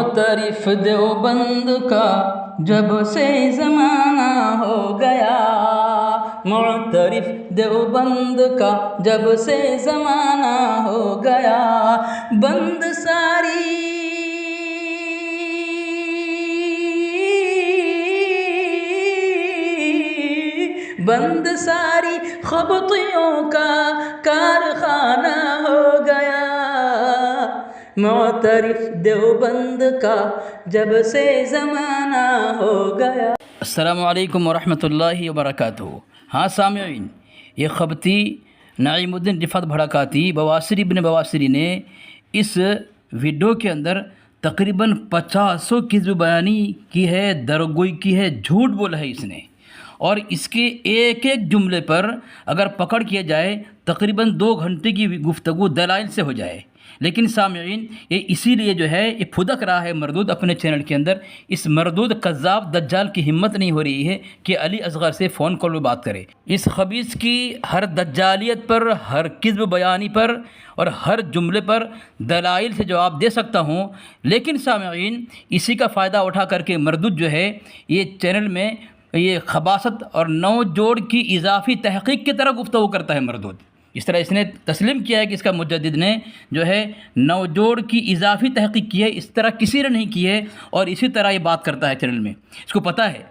معترف دیوبند کا جب سے زمانہ ہو گیا، معترف دیوبند کا جب سے زمانہ ہو گیا، بند ساری خبطیوں کا کارخانہ ہو گیا، معترف دیوبند کا جب سے زمانہ ہو گیا۔ السلام علیکم ورحمۃ اللہ وبرکاتہ۔ ہاں سامعین، یہ خبطی نعیم الدین رفعت بھڑکاتی بواسری ابن بواسری نے اس ویڈیو کے اندر تقریباً 500 کذب بیانی کی ہے، درگوئی کی ہے، جھوٹ بولا ہے اس نے، اور اس کے ایک ایک جملے پر اگر پکڑ کیا جائے تقریباً 2 گھنٹے کی گفتگو دلائل سے ہو جائے۔ لیکن سامعین، یہ اسی لیے جو ہے یہ پھدک رہا ہے مردود اپنے چینل کے اندر، اس مردود قذاب دجال کی ہمت نہیں ہو رہی ہے کہ علی اصغر سے فون کال میں بات کرے۔ اس خبیث کی ہر دجالیت پر، ہر کذب بیانی پر اور ہر جملے پر دلائل سے جواب دے سکتا ہوں، لیکن سامعین اسی کا فائدہ اٹھا کر کے مردود جو ہے یہ چینل میں یہ خباثت اور نو جوڑ کی اضافی تحقیق کی طرح گفتگو کرتا ہے مردود۔ اس طرح اس نے تسلیم کیا ہے کہ اس کا مجدد نے جو ہے نو جوڑ کی اضافی تحقیق کی ہے، اس طرح کسی نے نہیں کی ہے، اور اسی طرح یہ بات کرتا ہے چینل میں۔ اس کو پتہ ہے،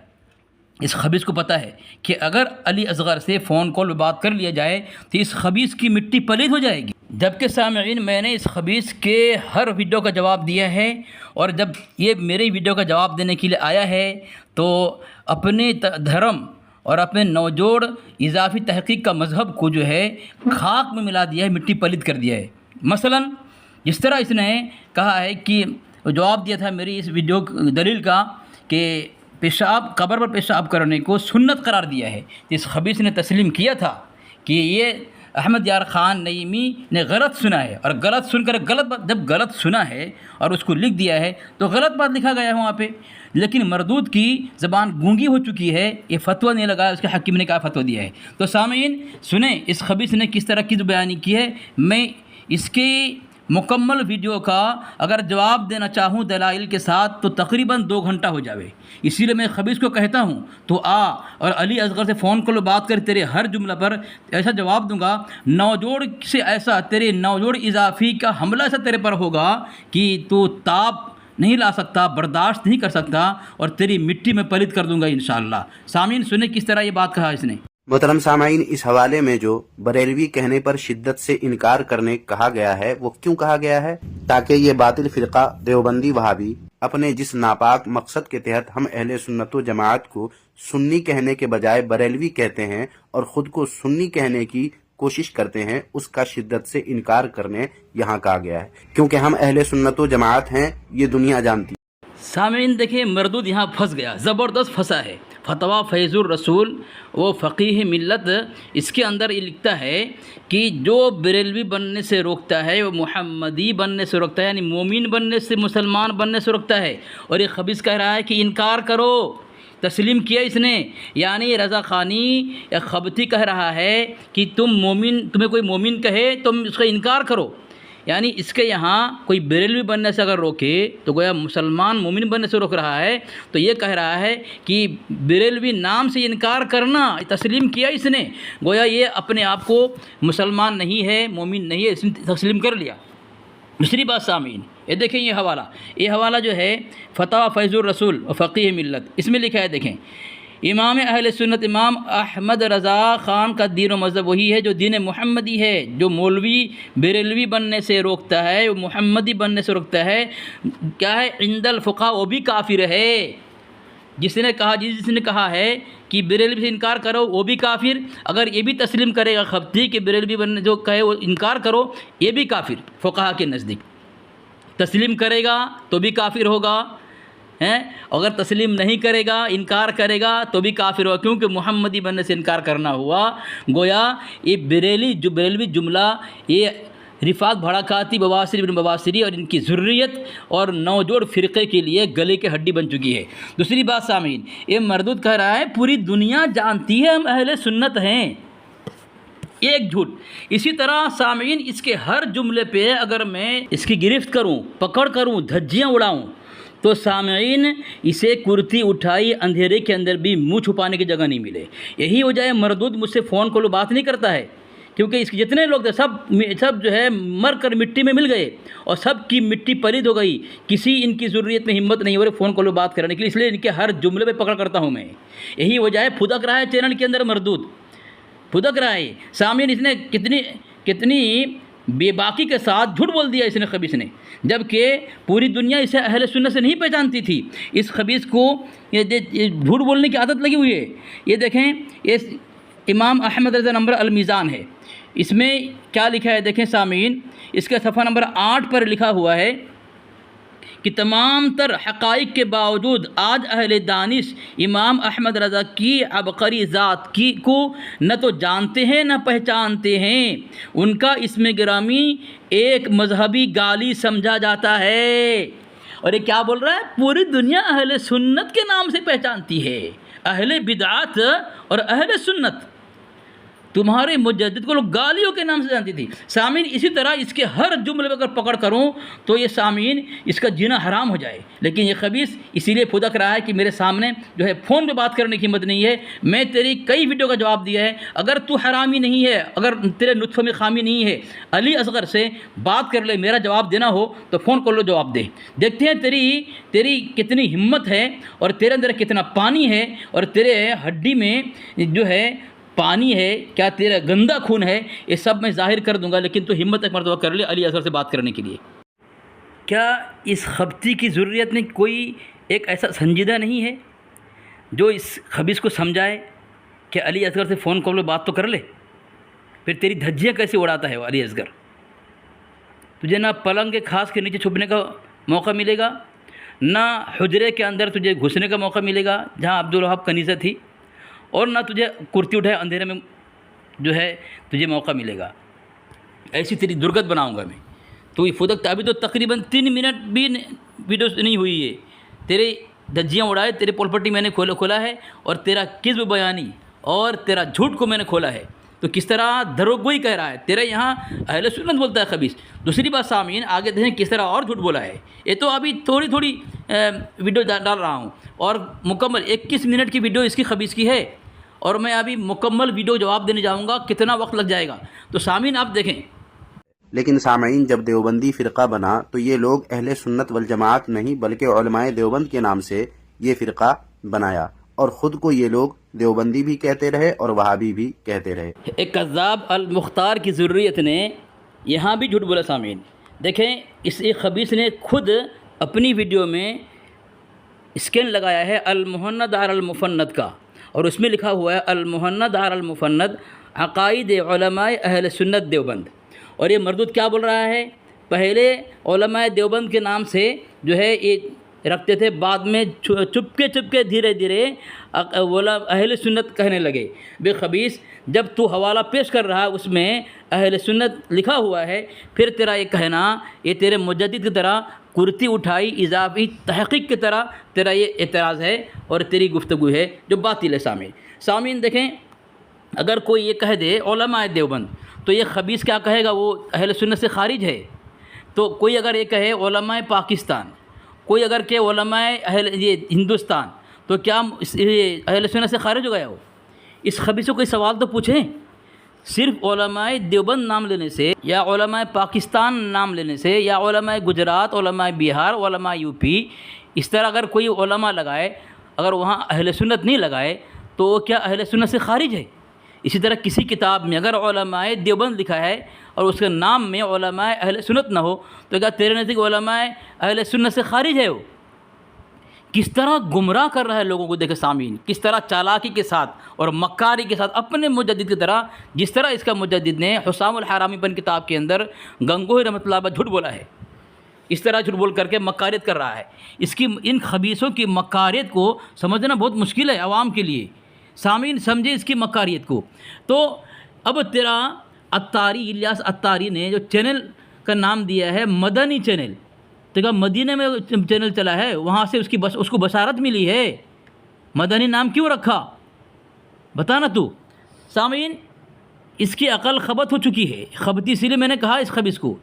اس خبیث کو پتہ ہے کہ اگر علی اصغر سے فون کال میں بات کر لیا جائے تو اس خبیث کی مٹی پلید ہو جائے گی۔ جبکہ سامعین میں نے اس خبیث کے ہر ویڈیو کا جواب دیا ہے، اور جب یہ میرے ویڈیو کا جواب دینے کے لیے آیا ہے تو اپنے دھرم اور اپنے نوجوڑ اضافی تحقیق کا مذہب کو جو ہے خاک میں ملا دیا ہے، مٹی پلید کر دیا ہے۔ مثلا جس طرح اس نے کہا ہے کہ جواب دیا تھا میری اس ویڈیو دلیل کا کہ قبر پر پیشاب کرنے کو سنت قرار دیا ہے، اس خبیث نے تسلیم کیا تھا کہ یہ احمد یار خان نعیمی نے غلط سنا ہے، اور غلط سن کر جب غلط سنا ہے اور اس کو لکھ دیا ہے تو غلط بات لکھا گیا ہے وہاں پہ، لیکن مردود کی زبان گونگی ہو چکی ہے، یہ فتویٰ نہیں لگا، اس کے حکیم نے کہا فتویٰ دیا ہے۔ تو سامعین سنیں اس خبیث نے کس طرح کی بیانی کی ہے۔ میں اس کی مکمل ویڈیو کا اگر جواب دینا چاہوں دلائل کے ساتھ تو تقریباً 2 گھنٹہ ہو جاوے، اسی لیے میں خبیث کو کہتا ہوں تو آ اور علی اصغر سے فون کر لو، بات کر، تیرے ہر جملہ پر ایسا جواب دوں گا، نوجوڑ سے ایسا تیرے نوجوڑ اضافی کا حملہ ایسا تیرے پر ہوگا کہ تو تاب نہیں لا سکتا، برداشت نہیں کر سکتا، اور تیری مٹی میں پلید کر دوں گا انشاءاللہ۔ سامعین سنیں کس طرح یہ بات کہا اس نے۔ محترم سامعین، اس حوالے میں جو بریلوی کہنے پر شدت سے انکار کرنے کہا گیا ہے وہ کیوں کہا گیا ہے؟ تاکہ یہ باطل فرقہ دیوبندی وہابی اپنے جس ناپاک مقصد کے تحت ہم اہل سنت و جماعت کو سنی کہنے کے بجائے بریلوی کہتے ہیں اور خود کو سنی کہنے کی کوشش کرتے ہیں، اس کا شدت سے انکار کرنے یہاں کہا گیا ہے، کیونکہ ہم اہل سنت و جماعت ہیں، یہ دنیا جانتی ہے۔ سامعین دیکھیں مردود یہاں پھنس گیا، زبردست پھنسا ہے۔ فتویٰ فیض الرسول وہ فقیہ ملت، اس کے اندر یہ لکھتا ہے کہ جو بریلوی بننے سے روکتا ہے وہ محمدی بننے سے روکتا ہے، یعنی مومن بننے سے، مسلمان بننے سے روکتا ہے، اور یہ خبیث کہہ رہا ہے کہ انکار کرو، تسلیم کیا اس نے، یعنی رضا خانی یا خبطی کہہ رہا ہے کہ تمہیں کوئی مومن کہے تم اس کا انکار کرو، یعنی اس کے یہاں کوئی بریلوی بننے سے اگر روکے تو گویا مسلمان مومن بننے سے روک رہا ہے، تو یہ کہہ رہا ہے کہ بریلوی نام سے انکار کرنا، تسلیم کیا اس نے، گویا یہ اپنے آپ کو مسلمان نہیں ہے، مومن نہیں ہے، اس نے تسلیم کر لیا۔ دوسری بات سامعین، یہ دیکھیں یہ حوالہ جو ہے فتویٰ فیض الرسول و فقیہ ملت، اس میں لکھا ہے، دیکھیں امام اہل سنت امام احمد رضا خان کا دین و مذہب وہی ہے جو دین محمدی ہے، جو مولوی بریلوی بننے سے روکتا ہے، وہ محمدی بننے سے روکتا ہے، کیا ہے عند الفقہاء وہ بھی کافر ہے۔ جس نے کہا ہے کہ بریلوی سے انکار کرو وہ بھی کافر، اگر یہ بھی تسلیم کرے گا خبطی کہ بریلوی بننے جو کہے وہ انکار کرو، یہ بھی کافر فقہاء کے نزدیک، تسلیم کرے گا تو بھی کافر ہوگا، اگر تسلیم نہیں کرے گا، انکار کرے گا تو بھی کافر ہوا، کیونکہ محمدی بننے سے انکار کرنا ہوا۔ گویا یہ بریلوی جملہ یہ رفعت بھڑکاتی بواسری ابن بواسری اور ان کی ذریت اور نوجوڑ فرقے کے لیے گلے کی ہڈی بن چکی ہے۔ دوسری بات سامعین، یہ مردود کہہ رہا ہے پوری دنیا جانتی ہے ہم اہل سنت ہیں، ایک جھوٹ۔ اسی طرح سامعین اس کے ہر جملے پہ اگر میں اس کی گرفت کروں، پکڑ کروں، دھجیاں اڑاؤں تو سامعین اسے کرتی اٹھائی اندھیرے کے اندر بھی منہ چھپانے کی جگہ نہیں ملے. یہی وجہ ہے مردود مجھ سے فون کال بات نہیں کرتا ہے، کیونکہ اس کے جتنے لوگ تھے سب جو ہے مر کر مٹی میں مل گئے اور سب کی مٹی پلید ہو گئی. کسی ان کی ضروریت میں ہمت نہیں ہو رہی فون کال بات کرنے کے لیے، اس لیے ان کے ہر جملے پہ پکڑ کرتا ہوں میں. یہی وجہ ہے پھدک رہا ہے چینل کے اندر مردود، پھدک رہا ہے. سامعین اس نے کتنی بے باکی کے ساتھ جھوٹ بول دیا اس نے خبیث نے، جبکہ پوری دنیا اسے اہل سنت سے نہیں پہچانتی تھی. اس خبیث کو یہ جھوٹ بولنے کی عادت لگی ہوئی ہے. یہ دیکھیں، یہ امام احمد رضا نمبر المیزان ہے، اس میں کیا لکھا ہے دیکھیں سامعین. اس کا صفحہ نمبر 8 پر لکھا ہوا ہے کہ تمام تر حقائق کے باوجود آج اہل دانش امام احمد رضا کی عبقری ذات کو نہ تو جانتے ہیں نہ پہچانتے ہیں. ان کا اسم گرامی ایک مذہبی گالی سمجھا جاتا ہے. اور یہ کیا بول رہا ہے؟ پوری دنیا اہل سنت کے نام سے پہچانتی ہے. اہل بدعات اور اہل سنت، تمہارے مجدد کو لوگ گالیوں کے نام سے جانتی تھی. سامعین اسی طرح اس کے ہر جملے پہ اگر پکڑ کروں تو یہ سامعین اس کا جینا حرام ہو جائے. لیکن یہ خبیث اسی لیے پھدک رہا ہے کہ میرے سامنے جو ہے فون پہ بات کرنے کی ہمت نہیں ہے. میں تیری کئی ویڈیو کا جواب دیا ہے. اگر تو حرامی نہیں ہے، اگر تیرے نطفے میں خامی نہیں ہے، علی اصغر سے بات کر لے، میرا جواب دینا ہو تو فون کر لو، جواب دے. دیکھتے ہیں تیری کتنی ہمت ہے اور تیرے اندر کتنا پانی ہے اور تیرے ہڈی میں جو ہے پانی ہے، کیا تیرا گندا خون ہے. یہ سب میں ظاہر کر دوں گا، لیکن تو ہمت ایک مرتبہ کر لے علی اصغر سے بات کرنے کے لیے. کیا اس خبتی کی ضروریت نہیں؟ کوئی ایک ایسا سنجیدہ نہیں ہے جو اس خبیث کو سمجھائے کہ علی اصغر سے فون کر لو، بات تو کر لے. پھر تیری دھجیاں کیسے اڑاتا ہے وہ علی اصغر؟ تجھے نہ پلنگ کے خاص کے نیچے چھپنے کا موقع ملے گا، نہ حجرے کے اندر تجھے گھسنے کا موقع ملے گا جہاں عبدالوہاب کنیزہ تھی، اور نہ تجھے کرتی اٹھائے اندھیرے میں جو ہے تجھے موقع ملے گا. ایسی تیری درگت بناؤں گا میں. تو یہ پھدک ابھی تو تقریباً 3 منٹ بھی ویڈیو نہیں ہوئی ہے، تیرے دھجیاں اڑائے، تیرے پولپٹی میں نے کھولا ہے، اور تیرا کذب بیانی اور تیرا جھوٹ کو میں نے کھولا ہے. تو کس طرح دروغگوئی کہہ رہا ہے، تیرے یہاں اہل سنت بولتا ہے خبیث. دوسری بات سامعین آگے دیکھیں کس طرح اور جھوٹ بولا ہے. یہ تو ابھی تھوڑی ویڈیو ڈال رہا ہوں، اور مکمل 21 منٹ کی ویڈیو اس کی خبیث کی ہے، اور میں ابھی مکمل ویڈیو جواب دینے جاؤں گا، کتنا وقت لگ جائے گا. تو سامعین آپ دیکھیں. لیکن سامعین جب دیوبندی فرقہ بنا تو یہ لوگ اہل سنت والجماعت نہیں بلکہ علماء دیوبند کے نام سے یہ فرقہ بنایا، اور خود کو یہ لوگ دیوبندی بھی کہتے رہے اور وہابی بھی کہتے رہے. ایک کذاب المختار کی ضروریت نے یہاں بھی جھوٹ بولا. سامعین دیکھیں، اس ایک خبیث نے خود اپنی ویڈیو میں اسکین لگایا ہے المہند علی المفند کا، اور اس میں لکھا ہوا ہے المہند علی المفند عقائد علماء اہل سنت دیوبند. اور یہ مردود کیا بول رہا ہے؟ پہلے علماء دیوبند کے نام سے جو ہے یہ رکھتے تھے، بعد میں چپکے دھیرے اہل سنت کہنے لگے. بے خبیث، جب تو حوالہ پیش کر رہا اس میں اہل سنت لکھا ہوا ہے، پھر تیرا یہ کہنا یہ تیرے مجدد کی طرح کرتی اٹھائی اضافی تحقیق کی طرح تیرا یہ اعتراض ہے اور تیری گفتگو ہے جو باطل ہے. سامعین دیکھیں، اگر کوئی یہ کہہ دے علماء دیوبند تو یہ خبیث کیا کہے گا؟ وہ اہل سنت سے خارج ہے. تو کوئی اگر یہ کہے علماء پاکستان، کوئی اگر کہ علماء یہ ہندوستان، تو کیا اہل سنت سے خارج ہو گیا؟ وہ اس خبیث کو کوئی سوال تو پوچھیں. صرف علماء دیوبند نام لینے سے، یا علماء پاکستان نام لینے سے، یا علماء گجرات، علماء بہار، علماء یو پی، اس طرح اگر کوئی علماء لگائے، اگر وہاں اہل سنت نہیں لگائے تو کیا اہل سنت سے خارج ہے؟ اسی طرح کسی کتاب میں اگر علماء دیوبند لکھا ہے اور اس کے نام میں علماء اہل سنت نہ ہو تو کیا تیرے نزدیک علماء اہل سنت سے خارج ہے؟ وہ کس طرح گمراہ کر رہا ہے لوگوں کو. دیکھیں سامعین، کس طرح چالاکی کے ساتھ اور مکاری کے ساتھ اپنے مجدد کی طرح، جس طرح اس کا مجدد نے حسام الحرامی پن کتاب کے اندر گنگوہی رحمۃ اللہ علیہ جھوٹ بولا ہے، اس طرح جھوٹ بول کر کے مکاریت کر رہا ہے. ان خبیثوں کی مکاریت کو سمجھنا بہت مشکل ہے عوام کے لیے. سامعین سمجھے اس کی مکاریت کو. تو اب تیرا عطاری، الیاس عطاری نے جو چینل کا نام دیا ہے مدنی چینل، تو کہا مدینہ میں چینل چلا ہے، وہاں سے اس کو بشارت ملی ہے. مدنی نام کیوں رکھا بتا نا تو. سامعین اس کی عقل خبت ہو چکی ہے. خبتی اسی لیے میں نے کہا اس خبیث کو،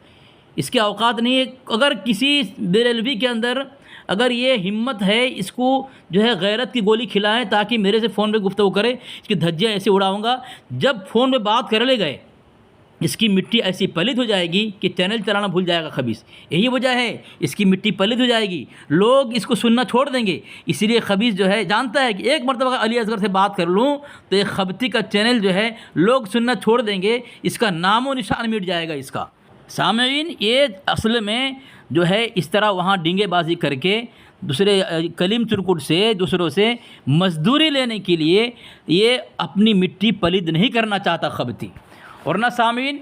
اس کے اوقات نہیں ہے. اگر کسی بریلوی کے اندر اگر یہ ہمت ہے اس کو جو ہے غیرت کی گولی کھلائیں تاکہ میرے سے فون پہ گفتگو کرے، اس کی دھجیاں ایسے اڑاؤں گا، جب فون پہ بات کر لے گئے اس کی مٹی ایسی پلید ہو جائے گی کہ چینل چلانا بھول جائے گا خبیث، یہی وجہ ہے اس کی مٹی پلید ہو جائے گی، لوگ اس کو سننا چھوڑ دیں گے۔ اسی لیے خبیث جو ہے جانتا ہے کہ ایک مرتبہ علی اصغر سے بات کر لوں تو ایک خبتی کا چینل جو ہے لوگ سننا چھوڑ دیں گے، اس کا نام و نشان مٹ جائے گا اس کا۔ سامعین، یہ اصل میں جو ہے اس طرح وہاں ڈنگے بازی کر کے دوسرے کلیم چرکٹ سے دوسروں سے مزدوری لینے کے لیے یہ اپنی مٹی پلید نہیں کرنا چاہتا خبتی۔ اور نہ سامعین،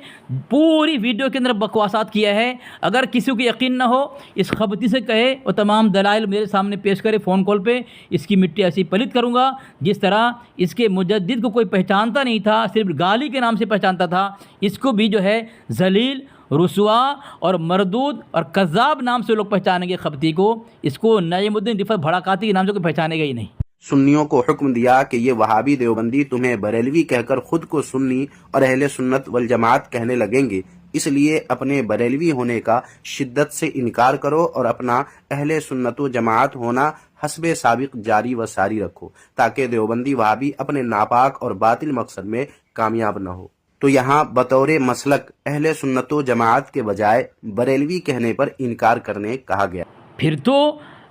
پوری ویڈیو کے اندر بکواسات کیا ہے۔ اگر کسی کو یقین نہ ہو اس خبتی سے کہے اور تمام دلائل میرے سامنے پیش کرے فون کال پہ، اس کی مٹی ایسی پلید کروں گا جس طرح اس کے مجدد کو کوئی پہچانتا نہیں تھا، صرف گالی کے نام سے پہچانتا تھا، اس کو بھی جو ہے ذلیل، رسوا اور مردود اور کذاب نام سے لوگ پہچانیں گے خبتی کو، اس کو نعیم الدین رفعت بھڑکاتی کے نام سے کوئی پہچانے گا ہی نہیں۔ سنیوں کو حکم دیا کہ یہ وہابی دیوبندی تمہیں بریلوی کہہ کر خود کو سنی اور اہل سنت والجماعت کہنے لگیں گے، اس لیے اپنے بریلوی ہونے کا شدت سے انکار کرو اور اپنا اہل سنت و جماعت ہونا حسب سابق جاری و ساری رکھو، تاکہ دیوبندی وہابی اپنے ناپاک اور باطل مقصد میں کامیاب نہ ہو۔ تو یہاں بطور مسلک اہل سنت و جماعت کے بجائے بریلوی کہنے پر انکار کرنے کہا گیا۔ پھر تو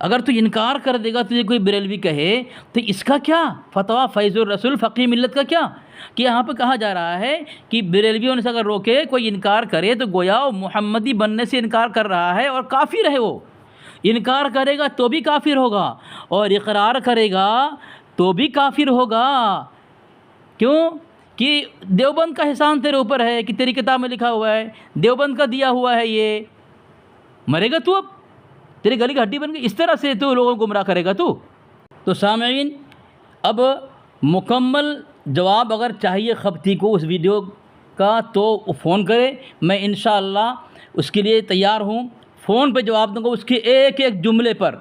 اگر تو انکار کر دے گا تجھے کوئی بریلوی کہے تو اس کا کیا فتویٰ فیض الرسول فقی ملت کا کیا؟ کہ یہاں پہ کہا جا رہا ہے کہ بریلوی ہونے سے اگر روکے کوئی انکار کرے تو گویا وہ محمدی بننے سے انکار کر رہا ہے اور کافر ہے، وہ انکار کرے گا تو بھی کافر ہوگا اور اقرار کرے گا تو بھی کافر ہوگا۔ کیوں؟ کہ دیوبند کا احسان تیرے اوپر ہے کہ تیری کتاب میں لکھا ہوا ہے، دیوبند کا دیا ہوا ہے، یہ مرے گا تو اب تیری گلی کی ہڈی بن گئی، اس طرح سے تو لوگوں کو گمراہ کرے گا تو سامعین، اب مکمل جواب اگر چاہیے خبتی کو اس ویڈیو کا تو فون کرے، میں انشاءاللہ اس کے لیے تیار ہوں، فون پہ جواب دوں گا، اس کے ایک ایک جملے پر،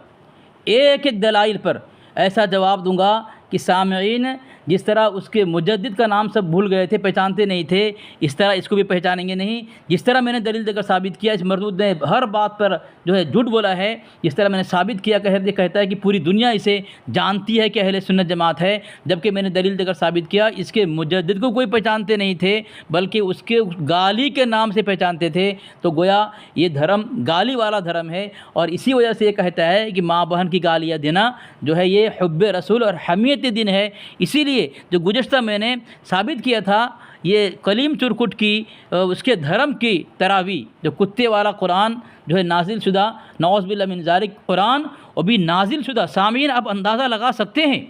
ایک ایک دلائل پر ایسا جواب دوں گا کہ سامعین جس طرح اس کے مجدد کا نام سب بھول گئے تھے، پہچانتے نہیں تھے، اس طرح اس کو بھی پہچانیں گے نہیں۔ جس طرح میں نے دلیل دے کر ثابت کیا اس مردود نے ہر بات پر جو ہے جھوٹ بولا ہے، جس طرح میں نے ثابت کیا کہ کہتا ہے کہ پوری دنیا اسے جانتی ہے کہ اہل سنت جماعت ہے، جبکہ میں نے دلیل دے کر ثابت کیا اس کے مجدد کو کوئی پہچانتے نہیں تھے بلکہ اس کے گالی کے نام سے پہچانتے تھے، تو گویا یہ دھرم گالی والا دھرم ہے، اور اسی وجہ سے یہ کہتا ہے کہ ماں بہن کی گالیاں دینا جو ہے یہ حب رسول اور حمیت دین ہے۔ اسی لیے جو گزشتہ میں نے ثابت کیا تھا یہ کلیم چرکٹ کی اس کے دھرم کی تراوی، جو کتے والا قرآن جو ہے نازل شدہ، نعوذ باللہ من ذالک، قرآن اور بھی نازل شدہ، سامعین آپ اندازہ لگا سکتے ہیں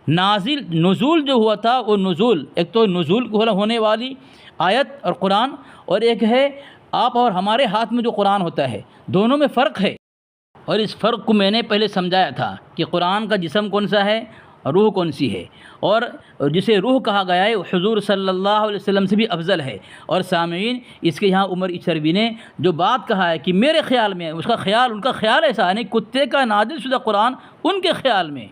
نزول جو ہوا تھا، وہ نزول ایک تو نزول ہونے والی آیت اور قرآن، اور ایک ہے آپ اور ہمارے ہاتھ میں جو قرآن ہوتا ہے، دونوں میں فرق ہے، اور اس فرق کو میں نے پہلے سمجھایا تھا کہ قرآن کا جسم کون سا ہے، روح کون سی ہے، اور جسے روح کہا گیا ہے وہ حضور صلی اللہ علیہ وسلم سے بھی افضل ہے۔ اور سامعین اس کے یہاں عمر اچھروی نے جو بات کہا ہے کہ میرے خیال میں، اس کا خیال، ان کا خیال ایسا ہے نہیں، کتے کا نازل شدہ قرآن ان کے خیال میں،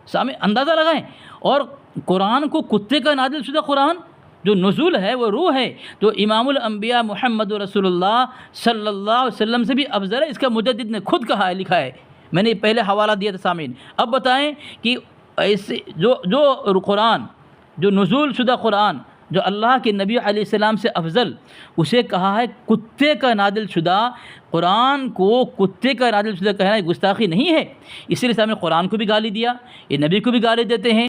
سامعین اندازہ لگائیں، اور قرآن کو کتے کا نازل شدہ قرآن جو نزول ہے وہ روح ہے، جو امام الانبیاء محمد رسول اللہ صلی اللہ علیہ وسلم سے بھی افضل ہے، اس کا مجدد نے خود کہا ہے، لکھا ہے، میں نے پہلے حوالہ دیا تھا سامعین۔ اب بتائیں کہ ایسے جو قرآن، جو نزول شدہ قرآن، جو اللہ کے نبی علیہ السلام سے افضل، اسے کہا ہے کتے کا نازل شدہ قرآن کو کتے کا نازل شدہ کہنا یہ گستاخی نہیں ہے۔ اسی لیے سامنے قرآن کو بھی گالی دیا، یہ نبی کو بھی گالی دیتے ہیں،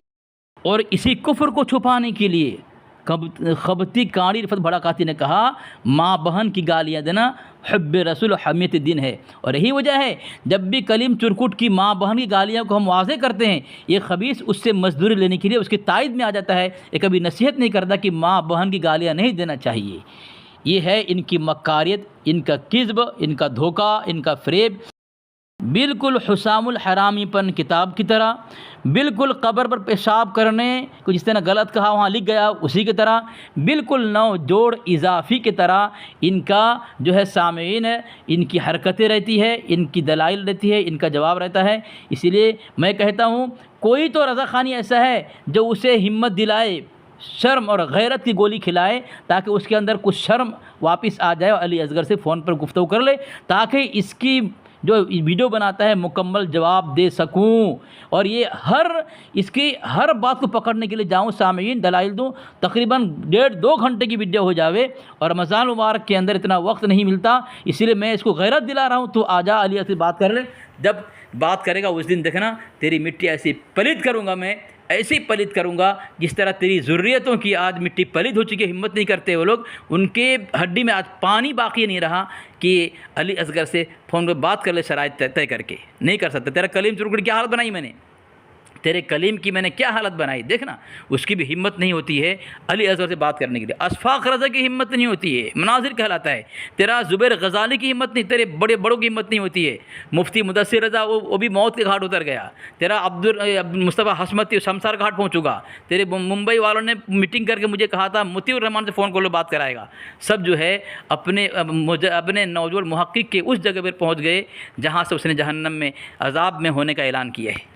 اور اسی کفر کو چھپانے کے لیے خبتی کاڑی رفعت بھڑکاتی نے کہا ماں بہن کی گالیاں دینا حب رسول حمیت دین ہے، اور یہی وجہ ہے جب بھی کلیم چرکٹ کی ماں بہن کی گالیاں کو ہم واضح کرتے ہیں، یہ خبیث اس سے مزدوری لینے کے لیے اس کی تائید میں آ جاتا ہے، یہ کبھی نصیحت نہیں کرتا کہ ماں بہن کی گالیاں نہیں دینا چاہیے۔ یہ ہے ان کی مکاریت، ان کا کذب، ان کا دھوکہ، ان کا فریب، بالکل حسام الحرامی پن کتاب کی طرح، بالکل قبر پر پیشاب کرنے کو جس طرح غلط کہا وہاں لکھ گیا اسی کی طرح، بالکل نو جوڑ اضافی کی طرح ان کا جو ہے سامعین ہے، ان کی حرکتیں رہتی ہے، ان کی دلائل رہتی ہے، ان کا جواب رہتا ہے۔ اسی لیے میں کہتا ہوں کوئی تو رضا خانی ایسا ہے جو اسے ہمت دلائے، شرم اور غیرت کی گولی کھلائے، تاکہ اس کے اندر کچھ شرم واپس آ جائے اور علی اصغر سے فون پر گفتگو کر لے، تاکہ اس کی جو ویڈیو بناتا ہے مکمل جواب دے سکوں، اور یہ اس کی ہر بات کو پکڑنے کے لیے جاؤں، سامعین دلائل دوں، تقریباً 1.5-2 گھنٹے کی ویڈیو ہو جاوے، اور رمضان مبارک کے اندر اتنا وقت نہیں ملتا، اسی لیے میں اس کو غیرت دلا رہا ہوں، تو آ جا علی سے بات کر لے، جب بات کرے گا اس دن دیکھنا تیری مٹی ایسی پلید کروں گا، میں ایسی پلید کروں گا جس طرح تیری ذریتوں کی آج مٹی پلید ہو چکی ہے، ہمت نہیں کرتے وہ لوگ، ان کے ہڈی میں آج پانی باقی نہیں رہا کہ علی اصغر سے فون پہ بات کر لے شرائط طے کر کے، نہیں کر سکتا۔ تیرا کلیم چرکڑ کی حالت بنائی میں نے، تیرے کلیم کی میں نے کیا حالت بنائی، دیکھنا اس کی بھی ہمت نہیں ہوتی ہے علی اصغر سے بات کرنے کے لیے، اشفاق رضا کی ہمت نہیں ہوتی ہے، مناظر کہلاتا ہے، تیرا زبیر غزالی کی ہمت نہیں، تیرے بڑوں کی ہمت نہیں ہوتی ہے، مفتی مدثر رضا وہ بھی موت کے گھاٹ اتر گیا، تیرا مصطفیٰ حشمتی شمشار گھاٹ پہنچ گا، تیرے ممبئی والوں نے میٹنگ کر کے مجھے کہا تھا مطیع الرحمان سے فون کر لو بات کرائے گا، سب جو ہے اپنے نوجوان محقق کے اس جگہ پر پہنچ گئے جہاں سے اس نے جہنم میں عذاب میں ہونے کا اعلان کیا ہے۔